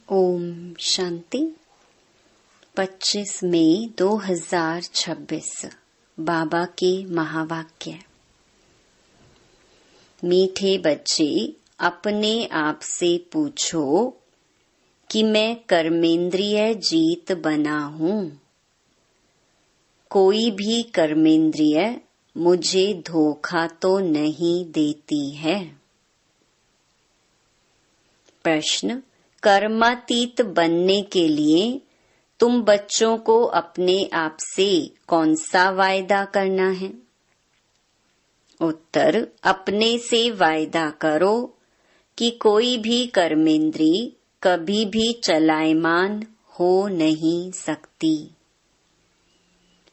ओम शांति। 25 मई 2026 बाबा के महावाक्य। मीठे बच्चे, अपने आप से पूछो कि मैं कर्मेंद्रिय जीत बना हूँ। कोई भी कर्मेंद्रिय मुझे धोखा तो नहीं देती है। प्रश्न: कर्मातीत बनने के लिए तुम बच्चों को अपने आप से कौन सा वायदा करना है? उत्तर: अपने से वायदा करो कि कोई भी कर्मेंद्री कभी भी चलायमान हो नहीं सकती।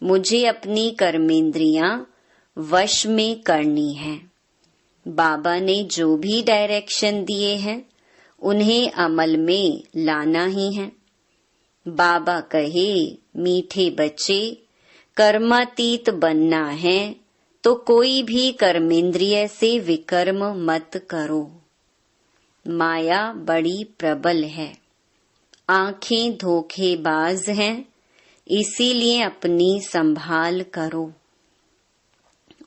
मुझे अपनी कर्मेंद्रियां वश में करनी है। बाबा ने जो भी डायरेक्शन दिए हैं उन्हें अमल में लाना ही है। बाबा कहे, मीठे बच्चे, कर्मातीत बनना है तो कोई भी कर्मेंद्रिय से विकर्म मत करो। माया बड़ी प्रबल है, आंखें धोखेबाज हैं, इसीलिए अपनी संभाल करो।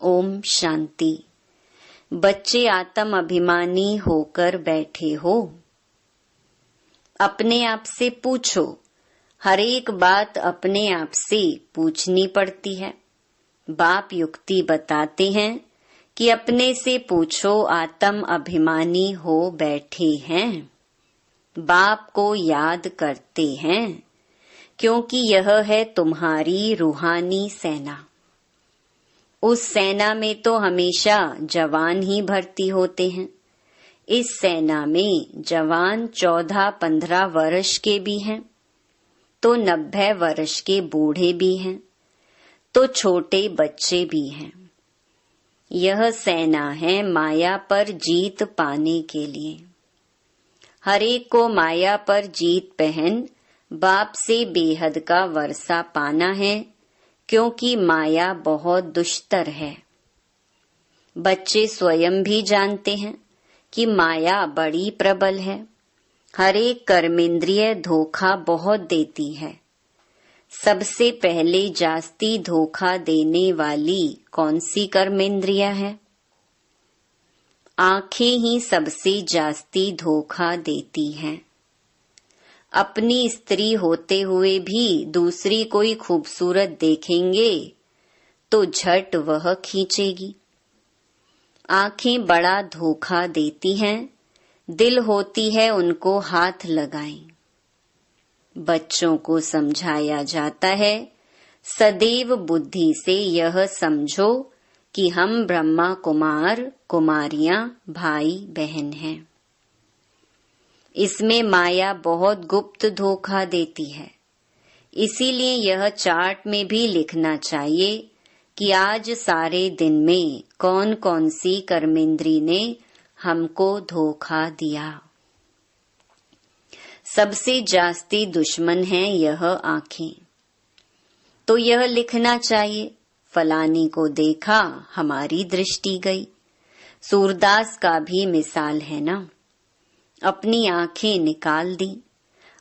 ओम शांति। बच्चे आत्म अभिमानी होकर बैठे हो। अपने आप से पूछो। हर एक बात अपने आप से पूछनी पड़ती है। बाप युक्ति बताते हैं कि अपने से पूछो, आत्म अभिमानी हो बैठे हैं। बाप को याद करते हैं क्योंकि यह है तुम्हारी रूहानी सेना। उस सेना में तो हमेशा जवान ही भर्ती होते हैं। इस सेना में जवान 14-15 वर्ष के भी हैं, तो 90 वर्ष के बूढ़े भी हैं, तो छोटे बच्चे भी हैं। यह सेना है माया पर जीत पाने के लिए। हर एक को माया पर जीत पहन बाप से बेहद का वर्षा पाना है, क्योंकि माया बहुत दुष्टर है। बच्चे स्वयं भी जानते हैं कि माया बड़ी प्रबल है। हर एक कर्मेंद्रिय धोखा बहुत देती है। सबसे पहले जास्ती धोखा देने वाली कौन सी कर्मेंद्रिय है? आंखें ही सबसे जास्ती धोखा देती हैं। अपनी स्त्री होते हुए भी दूसरी कोई खूबसूरत देखेंगे तो झट वह खींचेगी। आंखें बड़ा धोखा देती हैं, दिल होती है उनको हाथ लगाएं। बच्चों को समझाया जाता है, सदैव बुद्धि से यह समझो कि हम ब्रह्मा कुमार कुमारियां भाई बहन हैं। इसमें माया बहुत गुप्त धोखा देती है। इसीलिए यह चार्ट में भी लिखना चाहिए कि आज सारे दिन में कौन कौन सी कर्मेंद्री ने हमको धोखा दिया। सबसे जास्ती दुश्मन है यह आंखें। तो यह लिखना चाहिए, फलानी को देखा हमारी दृष्टि गई। सूरदास का भी मिसाल है ना। अपनी आंखें निकाल दी।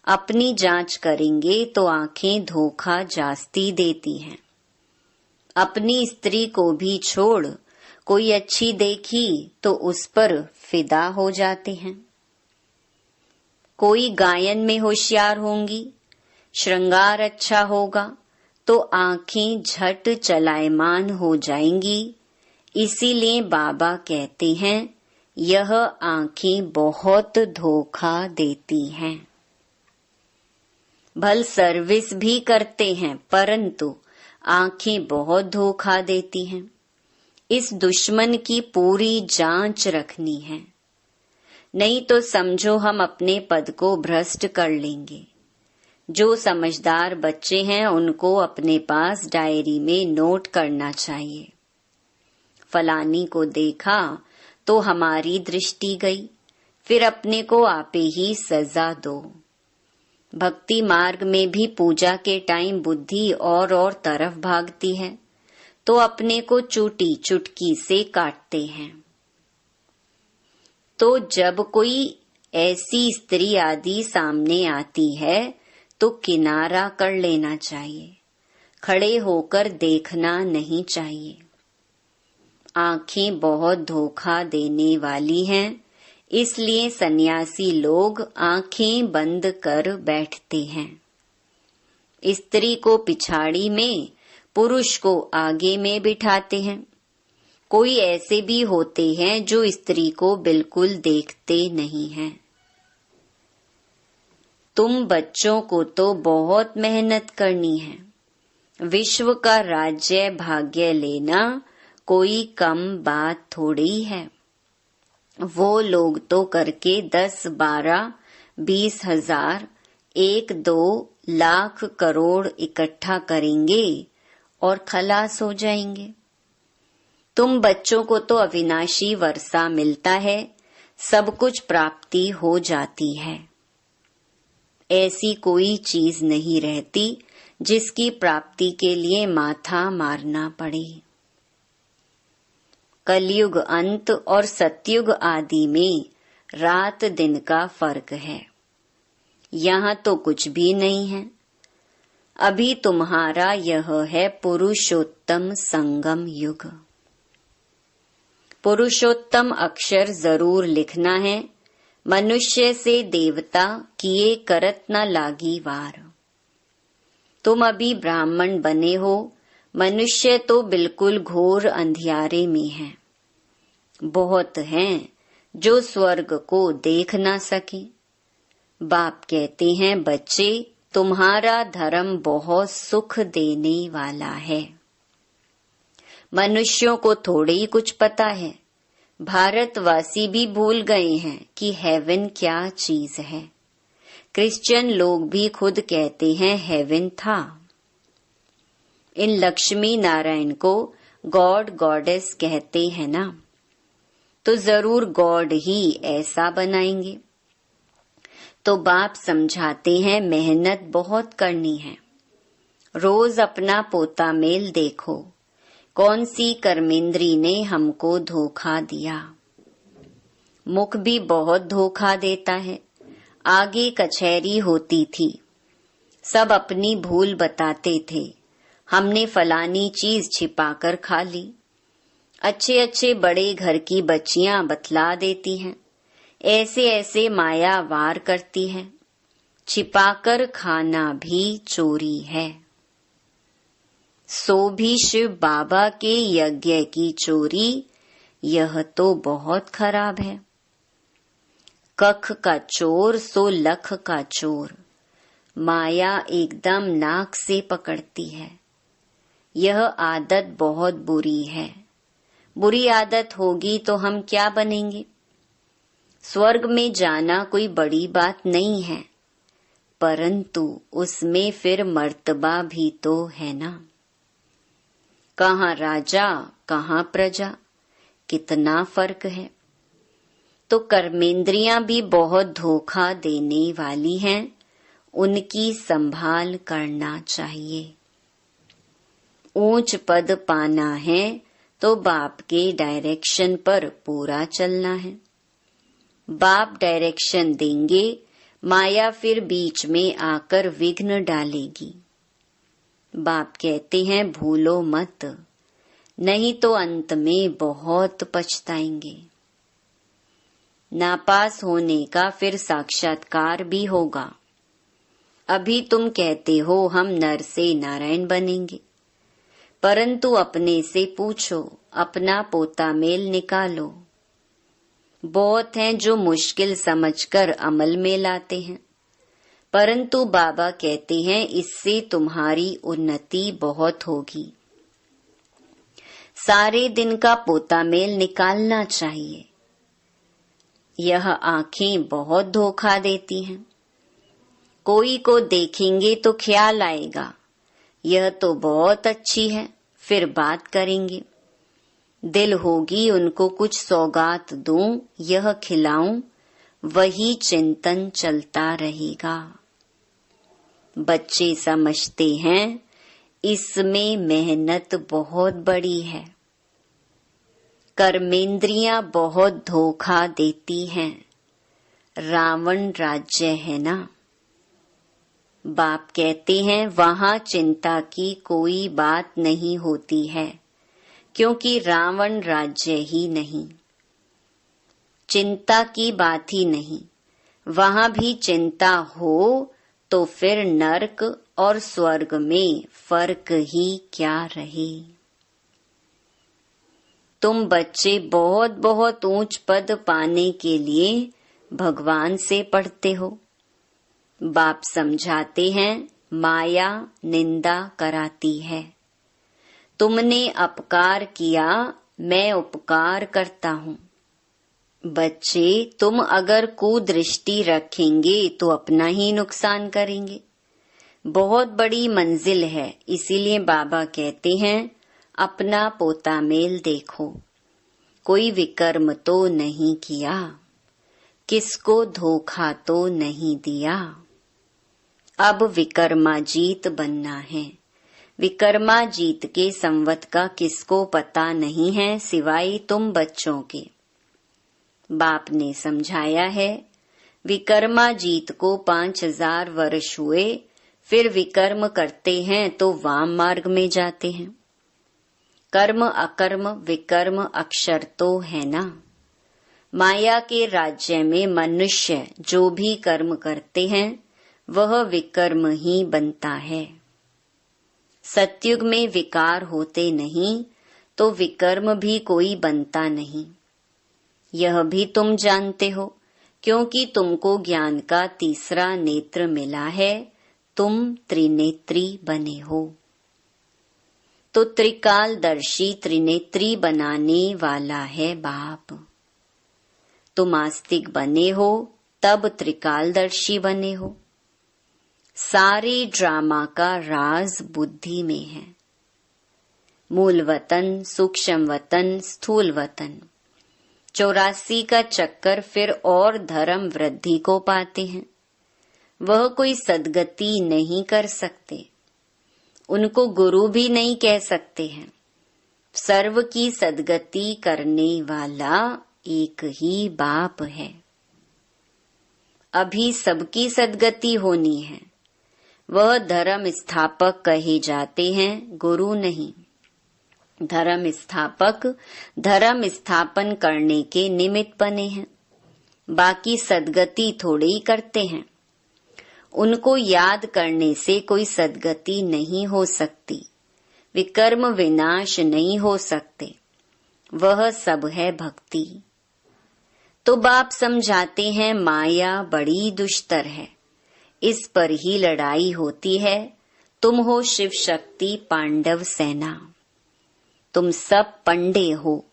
अपनी जांच करेंगे तो आंखें धोखा जास्ती देती हैं। अपनी स्त्री को भी छोड़ कोई अच्छी देखी तो उस पर फिदा हो जाते हैं। कोई गायन में होशियार होंगी, श्रृंगार अच्छा होगा तो आंखें झट चलायमान हो जाएंगी। इसीलिए बाबा कहते हैं यह आंखें बहुत धोखा देती हैं। भल सर्विस भी करते हैं परंतु आंखें बहुत धोखा देती हैं। इस दुश्मन की पूरी जांच रखनी है, नहीं तो समझो हम अपने पद को भ्रष्ट कर लेंगे। जो समझदार बच्चे हैं उनको अपने पास डायरी में नोट करना चाहिए। फलानी को देखा तो हमारी दृष्टि गई, फिर अपने को आपे ही सजा दो। भक्ति मार्ग में भी पूजा के टाइम बुद्धि और तरफ भागती है तो अपने को चूटी चुटकी से काटते हैं। तो जब कोई ऐसी स्त्री आदि सामने आती है तो किनारा कर लेना चाहिए, खड़े होकर देखना नहीं चाहिए। आंखें बहुत धोखा देने वाली हैं, इसलिए सन्यासी लोग आंखें बंद कर बैठते हैं। स्त्री को पिछाड़ी में, पुरुष को आगे में बिठाते हैं। कोई ऐसे भी होते हैं जो स्त्री को बिल्कुल देखते नहीं हैं। तुम बच्चों को तो बहुत मेहनत करनी है। विश्व का राज्य भाग्य लेना कोई कम बात थोड़ी है। वो लोग तो करके 10, 12, 20 हजार, 1-2 लाख करोड़ इकट्ठा करेंगे और खलास हो जाएंगे। तुम बच्चों को तो अविनाशी वर्षा मिलता है, सब कुछ प्राप्ति हो जाती है। ऐसी कोई चीज नहीं रहती जिसकी प्राप्ति के लिए माथा मारना पड़े। कलयुग अंत और सतयुग आदि में रात दिन का फर्क है। यहाँ तो कुछ भी नहीं है। अभी तुम्हारा यह है पुरुषोत्तम संगम युग। पुरुषोत्तम अक्षर जरूर लिखना है। मनुष्य से देवता किए करत न लागी वार। तुम अभी ब्राह्मण बने हो, मनुष्य तो बिल्कुल घोर अंधियारे में हैं। बहुत हैं जो स्वर्ग को देख न सके। बाप कहते हैं, बच्चे तुम्हारा धर्म बहुत सुख देने वाला है। मनुष्यों को थोड़े ही कुछ पता है। भारतवासी भी भूल गए हैं कि हेवन क्या चीज है। क्रिश्चियन लोग भी खुद कहते हैं हेवन था। इन लक्ष्मी नारायण को गॉड गॉडेस कहते हैं ना, तो जरूर गॉड ही ऐसा बनाएंगे। तो बाप समझाते हैं मेहनत बहुत करनी है। रोज अपना पोता मेल देखो, कौन सी कर्मेंद्री ने हमको धोखा दिया। मुख भी बहुत धोखा देता है। आगे कचहरी होती थी, सब अपनी भूल बताते थे। हमने फलानी चीज छिपाकर खा ली। अच्छे अच्छे बड़े घर की बच्चियां बतला देती हैं, ऐसे ऐसे माया वार करती है। छिपाकर खाना भी चोरी है। सो भी शिव बाबा के यज्ञ की चोरी, यह तो बहुत खराब है। कख का चोर सो लख का चोर। माया एकदम नाक से पकड़ती है। यह आदत बहुत बुरी है। बुरी आदत होगी तो हम क्या बनेंगे। स्वर्ग में जाना कोई बड़ी बात नहीं है, परंतु उसमें फिर मर्तबा भी तो है ना। कहाँ राजा कहाँ प्रजा, कितना फर्क है। तो कर्मेंद्रियां भी बहुत धोखा देने वाली हैं, उनकी संभाल करना चाहिए। ऊंच पद पाना है तो बाप के डायरेक्शन पर पूरा चलना है। बाप डायरेक्शन देंगे, माया फिर बीच में आकर विघ्न डालेगी। बाप कहते हैं भूलो मत, नहीं तो अंत में बहुत पछताएंगे। नापास होने का फिर साक्षात्कार भी होगा। अभी तुम कहते हो हम नर से नारायण बनेंगे, परंतु अपने से पूछो, अपना पोता मेल निकालो। बहुत हैं जो मुश्किल समझकर अमल में लाते हैं, परंतु बाबा कहते हैं इससे तुम्हारी उन्नति बहुत होगी। सारे दिन का पोता मेल निकालना चाहिए। यह आंखें बहुत धोखा देती हैं। कोई को देखेंगे तो ख्याल आएगा यह तो बहुत अच्छी है, फिर बात करेंगे। दिल होगी उनको कुछ सौगात दूं, यह खिलाऊं, वही चिंतन चलता रहेगा। बच्चे समझते हैं इसमें मेहनत बहुत बड़ी है। कर्मेंद्रियां बहुत धोखा देती हैं। रावण राज्य है ना। बाप कहते हैं वहां चिंता की कोई बात नहीं होती है, क्योंकि रावण राज्य ही नहीं। चिंता की बात ही नहीं। वहां भी चिंता हो तो फिर नरक और स्वर्ग में फर्क ही क्या रहे। तुम बच्चे बहुत बहुत ऊंच पद पाने के लिए भगवान से पढ़ते हो। बाप समझाते हैं माया निंदा कराती है। तुमने अपकार किया, मैं उपकार करता हूँ। बच्चे, तुम अगर कुदृष्टि रखेंगे तो अपना ही नुकसान करेंगे। बहुत बड़ी मंजिल है, इसीलिए बाबा कहते हैं अपना पोता मेल देखो। कोई विकर्म तो नहीं किया, किसको धोखा तो नहीं दिया। अब विकर्माजीत बनना है। विकर्माजीत के संवत का किसको पता नहीं है सिवाय तुम बच्चों के। बाप ने समझाया है विकर्माजीत को 5000 वर्ष हुए, फिर विकर्म करते हैं तो वाम मार्ग में जाते हैं। कर्म अकर्म विकर्म अक्षर तो है ना। माया के राज्य में मनुष्य जो भी कर्म करते हैं वह विकर्म ही बनता है। सतयुग में विकार होते नहीं तो विकर्म भी कोई बनता नहीं। यह भी तुम जानते हो, क्योंकि तुमको ज्ञान का तीसरा नेत्र मिला है। तुम त्रिनेत्री बने हो। तो त्रिकालदर्शी त्रिनेत्री बनाने वाला है बाप। तुम आस्तिक बने हो तब त्रिकालदर्शी बने हो। सारे ड्रामा का राज बुद्धि में है। मूल वतन, सूक्ष्म वतन, स्थूल वतन, 84 का चक्कर, फिर और धर्म वृद्धि को पाते हैं। वह कोई सद्गति नहीं कर सकते, उनको गुरु भी नहीं कह सकते हैं। सर्व की सद्गति करने वाला एक ही बाप है। अभी सबकी सद्गति होनी है। वह धर्म स्थापक कहे जाते हैं, गुरु नहीं। धर्म स्थापक धर्म स्थापन करने के निमित्त बने हैं, बाकी सद्गति थोड़े ही करते हैं। उनको याद करने से कोई सद्गति नहीं हो सकती, विकर्म विनाश नहीं हो सकते। वह सब है भक्ति। तो बाप समझाते हैं माया बड़ी दुष्टर है, इस पर ही लड़ाई होती है। तुम हो शिव शक्ति पांडव सेना। तुम सब पंडे हो,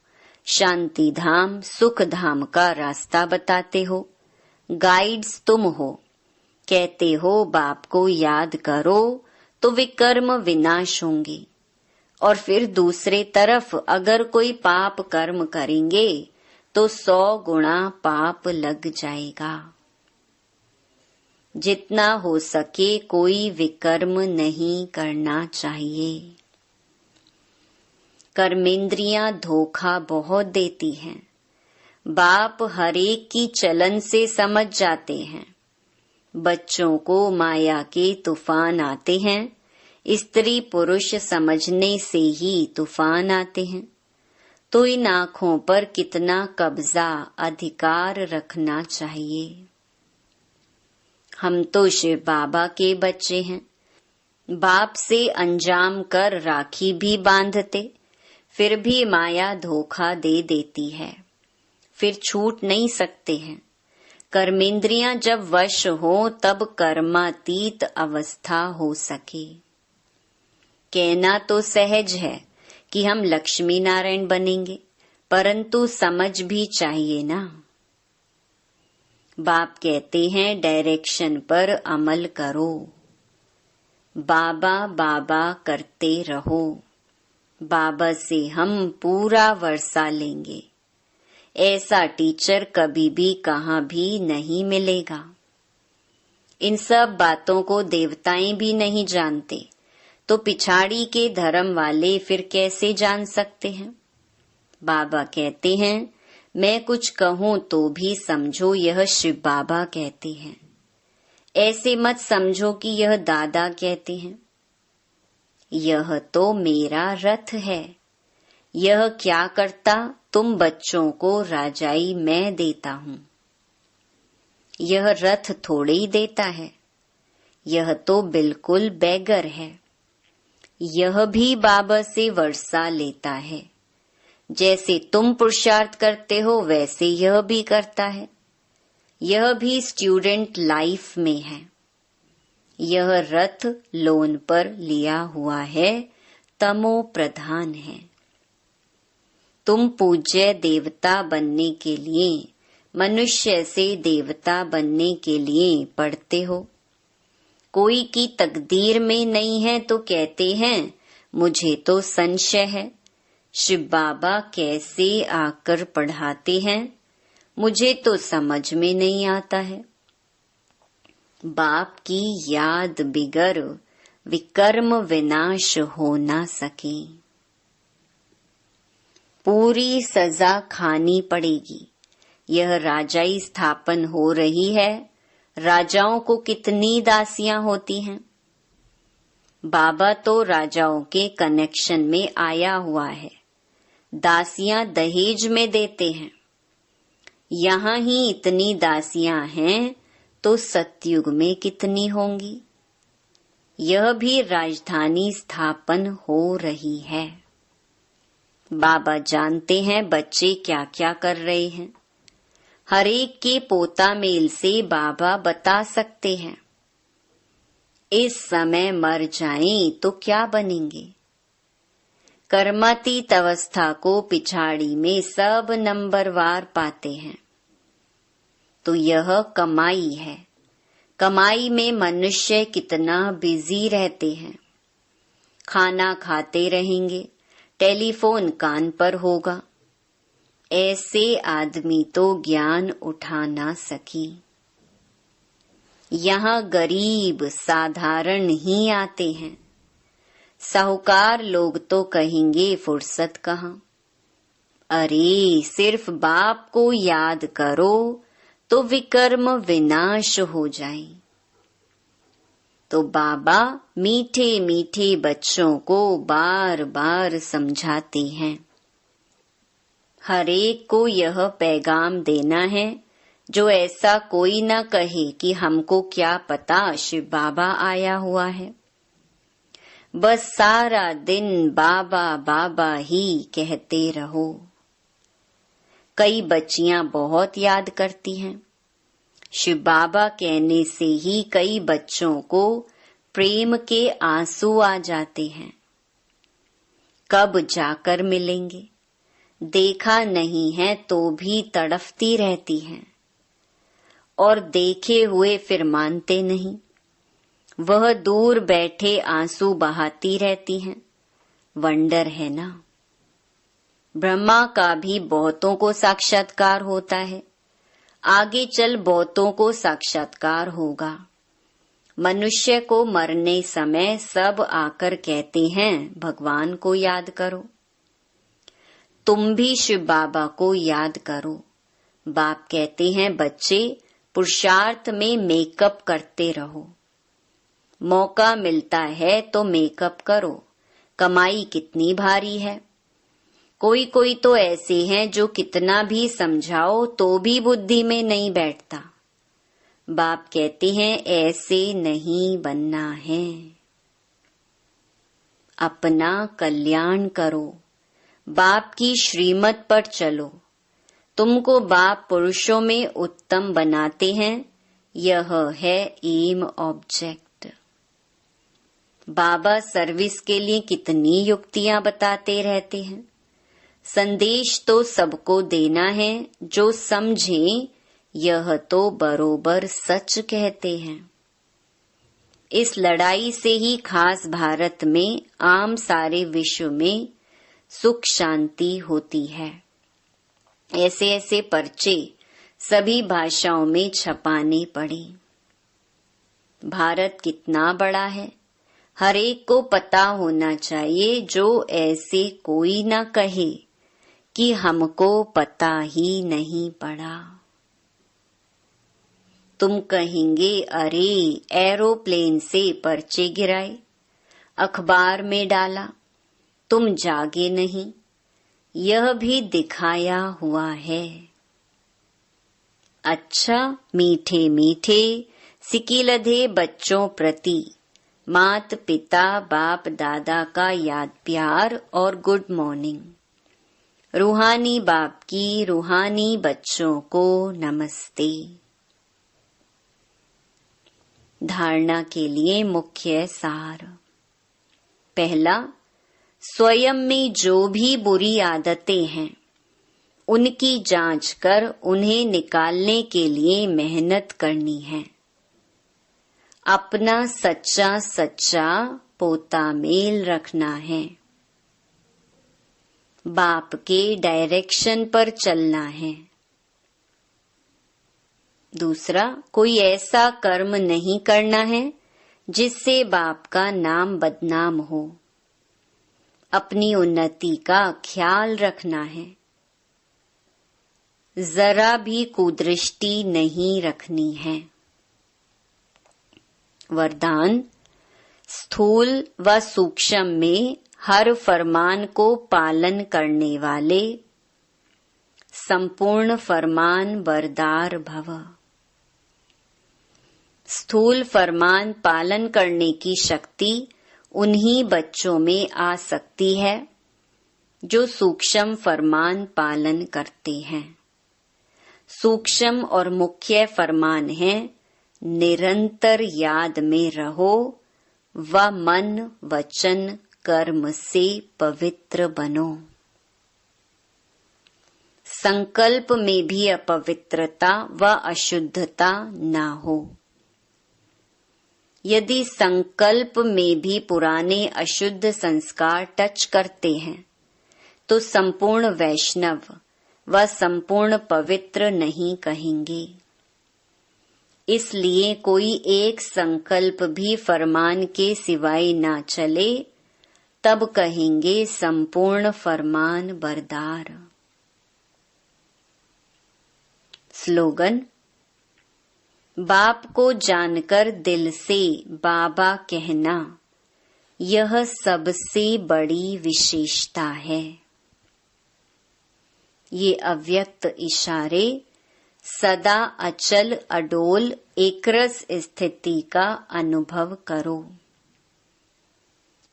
शांति धाम सुख धाम का रास्ता बताते हो। गाइड्स तुम हो, कहते हो बाप को याद करो तो विकर्म विनाश होंगे। और फिर दूसरे तरफ अगर कोई पाप कर्म करेंगे तो 100 गुना पाप लग जाएगा। जितना हो सके कोई विकर्म नहीं करना चाहिए। कर्मेंद्रियां धोखा बहुत देती हैं। बाप हरेक की चलन से समझ जाते हैं। बच्चों को माया के तूफान आते हैं, स्त्री पुरुष समझने से ही तूफान आते हैं। तो इन आँखों पर कितना कब्जा अधिकार रखना चाहिए। हम तो शिव बाबा के बच्चे हैं। बाप से अंजाम कर राखी भी बांधते, फिर भी माया धोखा दे देती है, फिर छूट नहीं सकते हैं। कर्मेंद्रियां जब वश हो तब कर्मातीत अवस्था हो सके। कहना तो सहज है कि हम लक्ष्मी नारायण बनेंगे, परंतु समझ भी चाहिए ना। बाप कहते हैं डायरेक्शन पर अमल करो, बाबा बाबा करते रहो। बाबा से हम पूरा वर्षा लेंगे। ऐसा टीचर कभी भी कहाँ भी नहीं मिलेगा। इन सब बातों को देवताएं भी नहीं जानते, तो पिछाड़ी के धर्म वाले फिर कैसे जान सकते हैं। बाबा कहते हैं मैं कुछ कहूँ तो भी समझो यह शिव बाबा कहते हैं, ऐसे मत समझो कि यह दादा कहते हैं। यह तो मेरा रथ है। यह क्या करता, तुम बच्चों को राजाई मैं देता हूँ। यह रथ थोड़े ही देता है, यह तो बिल्कुल बेगर है। यह भी बाबा से वर्षा लेता है। जैसे तुम पुरुषार्थ करते हो वैसे यह भी करता है। यह भी स्टूडेंट लाइफ में है। यह रथ लोन पर लिया हुआ है, तमो प्रधान है। तुम पूज्य देवता बनने के लिए, मनुष्य से देवता बनने के लिए पढ़ते हो। कोई की तकदीर में नहीं है तो कहते हैं मुझे तो संशय है, शिव बाबा कैसे आकर पढ़ाते हैं, मुझे तो समझ में नहीं आता है। बाप की याद बिगर विकर्म विनाश हो ना सके। पूरी सजा खानी पड़ेगी। यह राजाई स्थापन हो रही है। राजाओं को कितनी दासियां होती हैं। बाबा तो राजाओं के कनेक्शन में आया हुआ है। दासियां दहेज में देते हैं। यहाँ ही इतनी दासियां हैं तो सतयुग में कितनी होंगी। यह भी राजधानी स्थापन हो रही है। बाबा जानते हैं बच्चे क्या क्या कर रहे हैं। हर एक के पोता मेल से बाबा बता सकते हैं। इस समय मर जाएं तो क्या बनेंगे। कर्मातीत अवस्था को पिछाड़ी में सब नंबरवार पाते हैं। तो यह कमाई है। कमाई में मनुष्य कितना बिजी रहते हैं। खाना खाते रहेंगे, टेलीफोन कान पर होगा। ऐसे आदमी तो ज्ञान उठा ना सकी। यहाँ गरीब साधारण ही आते हैं। साहूकार लोग तो कहेंगे फुर्सत कहाँ। अरे सिर्फ बाप को याद करो तो विकर्म विनाश हो जाए। तो बाबा मीठे मीठे बच्चों को बार बार समझाते हैं। हर एक को यह पैगाम देना है, जो ऐसा कोई न कहे कि हमको क्या पता शिव बाबा आया हुआ है। बस सारा दिन बाबा बाबा ही कहते रहो। कई बच्चियां बहुत याद करती हैं। शिव बाबा कहने से ही कई बच्चों को प्रेम के आंसू आ जाते हैं। कब जाकर मिलेंगे, देखा नहीं है तो भी तड़फती रहती हैं। और देखे हुए फिर मानते नहीं। वह दूर बैठे आंसू बहाती रहती हैं। वंडर है ना। ब्रह्मा का भी बहुतों को साक्षात्कार होता है। आगे चल बहुतों को साक्षात्कार होगा। मनुष्य को मरने समय सब आकर कहते हैं भगवान को याद करो। तुम भी शिव बाबा को याद करो। बाप कहते हैं बच्चे पुरुषार्थ में मेकअप करते रहो। मौका मिलता है तो मेकअप करो। कमाई कितनी भारी है। कोई कोई तो ऐसे हैं जो कितना भी समझाओ तो भी बुद्धि में नहीं बैठता। बाप कहते हैं ऐसे नहीं बनना है। अपना कल्याण करो। बाप की श्रीमत पर चलो। तुमको बाप पुरुषों में उत्तम बनाते हैं। यह है एम ऑब्जेक्ट। बाबा सर्विस के लिए कितनी युक्तियां बताते रहते हैं। संदेश तो सबको देना है। जो समझें यह तो बरोबर सच कहते हैं। इस लड़ाई से ही खास भारत में आम सारे विश्व में सुख शांति होती है। ऐसे ऐसे पर्चे सभी भाषाओं में छपाने पड़े। भारत कितना बड़ा है, हर एक को पता होना चाहिए। जो ऐसे कोई न कहे कि हमको पता ही नहीं पड़ा। तुम कहेंगे, अरे एरोप्लेन से पर्चे गिराए, अखबार में डाला, तुम जागे नहीं, यह भी दिखाया हुआ है। अच्छा, मीठे मीठे सिकिलधे बच्चों प्रति मात पिता बाप दादा का याद प्यार और गुड मॉर्निंग। रूहानी बाप की रूहानी बच्चों को नमस्ते। धारणा के लिए मुख्य सार। पहला, स्वयं में जो भी बुरी आदतें हैं उनकी जांच कर उन्हें निकालने के लिए मेहनत करनी है। अपना सच्चा सच्चा पोता मेल रखना है। बाप के डायरेक्शन पर चलना है। दूसरा, कोई ऐसा कर्म नहीं करना है जिससे बाप का नाम बदनाम हो। अपनी उन्नति का ख्याल रखना है। जरा भी कुदृष्टि नहीं रखनी है। वरदान, स्थूल व सूक्ष्म में हर फरमान को पालन करने वाले संपूर्ण फरमान बरदार भव। स्थूल फरमान पालन करने की शक्ति उन्हीं बच्चों में आ सकती है जो सूक्ष्म फरमान पालन करते हैं। सूक्ष्म और मुख्य फरमान है, निरंतर याद में रहो व मन वचन कर्म से पवित्र बनो। संकल्प में भी अपवित्रता व अशुद्धता ना हो। यदि संकल्प में भी पुराने अशुद्ध संस्कार टच करते हैं तो संपूर्ण वैष्णव व संपूर्ण पवित्र नहीं कहेंगे। इसलिए कोई एक संकल्प भी फरमान के सिवाय ना चले तब कहेंगे संपूर्ण फरमान बरदार। स्लोगन, बाप को जानकर दिल से बाबा कहना यह सबसे बड़ी विशेषता है। ये अव्यक्त इशारे सदा अचल अडोल एकरस स्थिति का अनुभव करो।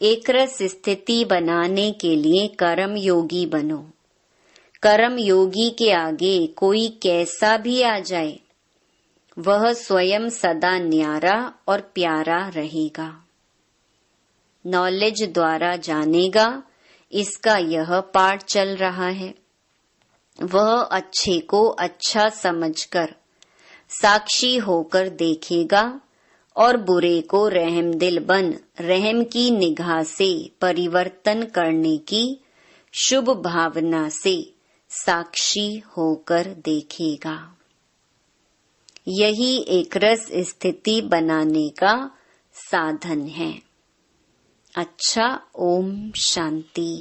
एकरस स्थिति बनाने के लिए कर्म योगी बनो। कर्म योगी के आगे कोई कैसा भी आ जाए वह स्वयं सदा न्यारा और प्यारा रहेगा। नॉलेज द्वारा जानेगा, इसका यह पाठ चल रहा है। वह अच्छे को अच्छा समझकर साक्षी होकर देखेगा और बुरे को रहमदिल बन रहम की निगाह से परिवर्तन करने की शुभ भावना से साक्षी होकर देखेगा। यही एकरस स्थिति बनाने का साधन है। अच्छा, ओम शांति।